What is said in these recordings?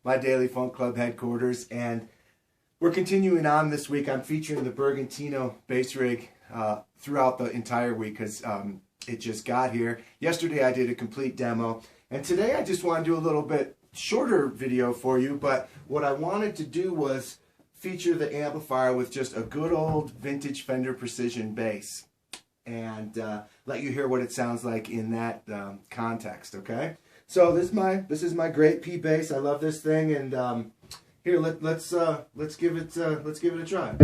my Daily Funk Club headquarters, and we're continuing on this week. I'm featuring the Bergantino bass rig throughout the entire week because it just got here. Yesterday I did a complete demo, and today I just want to do a little bit shorter video for you, but what I wanted to do was feature the amplifier with just a good old vintage Fender Precision bass and let you hear what it sounds like in that context, okay? So this is my great P bass. I love this thing, and here let's give it a try.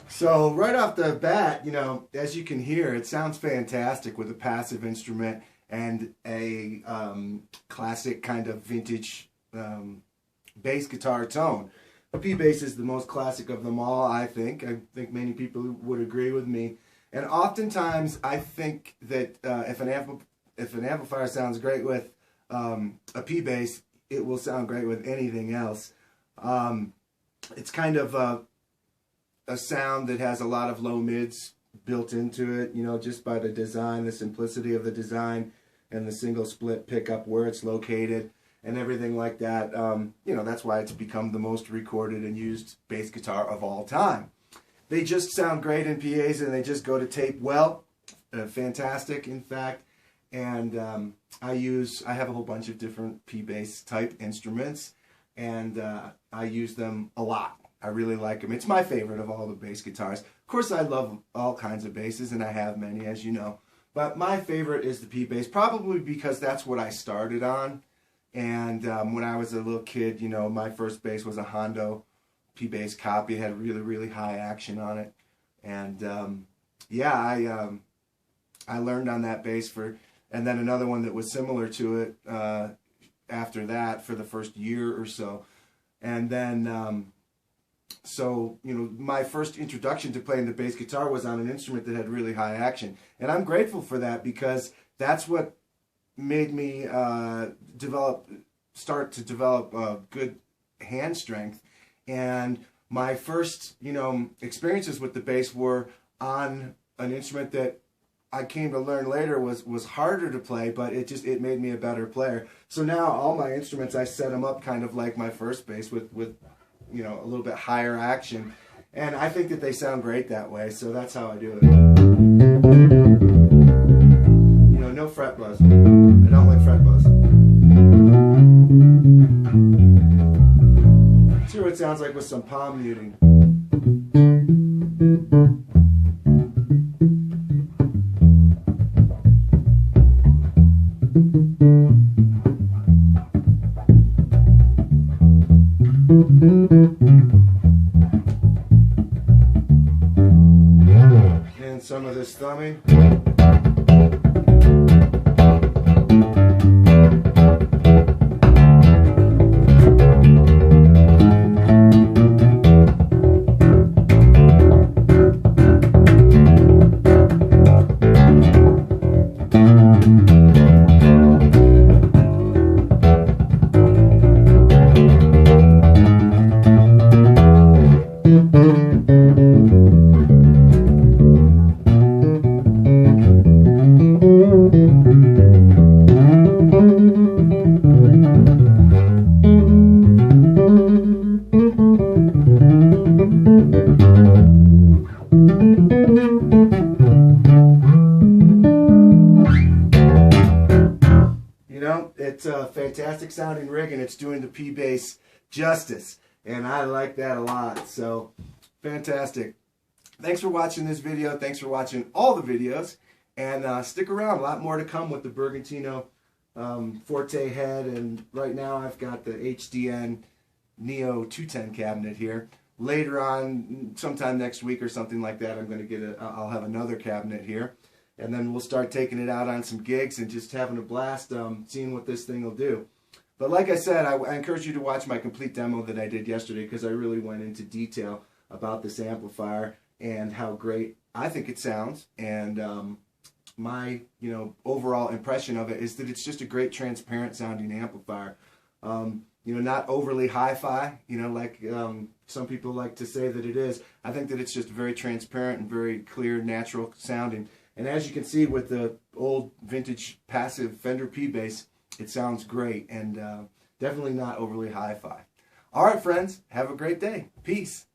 So right off the bat, you know, as you can hear, it sounds fantastic with a passive instrument and a classic kind of vintage bass guitar tone. The P bass is the most classic of them all, I think. I think many people would agree with me. And oftentimes, I think that if an amplifier sounds great with a P bass, it will sound great with anything else. It's kind of a sound that has a lot of low mids built into it, you know, just by the design, the simplicity of the design, and the single split pickup where it's located, and everything like that. You know, that's why it's become the most recorded and used bass guitar of all time. They just sound great in PAs, and they just go to tape well. Fantastic, in fact. And I have a whole bunch of different P bass type instruments, and I use them a lot. I really like them. It's my favorite of all the bass guitars. Of course, I love all kinds of basses, and I have many, as you know. But my favorite is the P bass, probably because that's what I started on. And when I was a little kid, you know, my first bass was a Hondo P bass copy. It had really, really high action on it. And yeah, I learned on that bass and then another one that was similar to it after that for the first year or so. And then so, you know, my first introduction to playing the bass guitar was on an instrument that had really high action. And I'm grateful for that, because that's what made me start to develop good hand strength. And my first, you know, experiences with the bass were on an instrument that I came to learn later was harder to play, but it made me a better player. So now all my instruments, I set them up kind of like my first bass with you know, a little bit higher action, and I think that they sound great that way. So that's how I do it. You know, no fret buzz. I don't like fret buzz. Let's hear what it sounds like with some palm muting. And some of this thumbing. It's a fantastic sounding rig, and it's doing the P bass justice, and I like that a lot. So fantastic. Thanks for watching this video. Thanks for watching all the videos, and stick around. A lot more to come with the Bergantino Forte head, and right now I've got the HDN Neo 210 cabinet here. Later on, sometime next week or something like that, I'm going to get I'll have another cabinet here. And then we'll start taking it out on some gigs and just having a blast, seeing what this thing will do. But like I said, I encourage you to watch my complete demo that I did yesterday, because I really went into detail about this amplifier and how great I think it sounds. And my overall impression of it is that it's just a great transparent sounding amplifier. Not overly hi-fi, like some people like to say that it is. I think that it's just very transparent and very clear, natural sounding. And as you can see with the old vintage passive Fender P bass, it sounds great, and definitely not overly hi-fi. All right, friends, have a great day. Peace.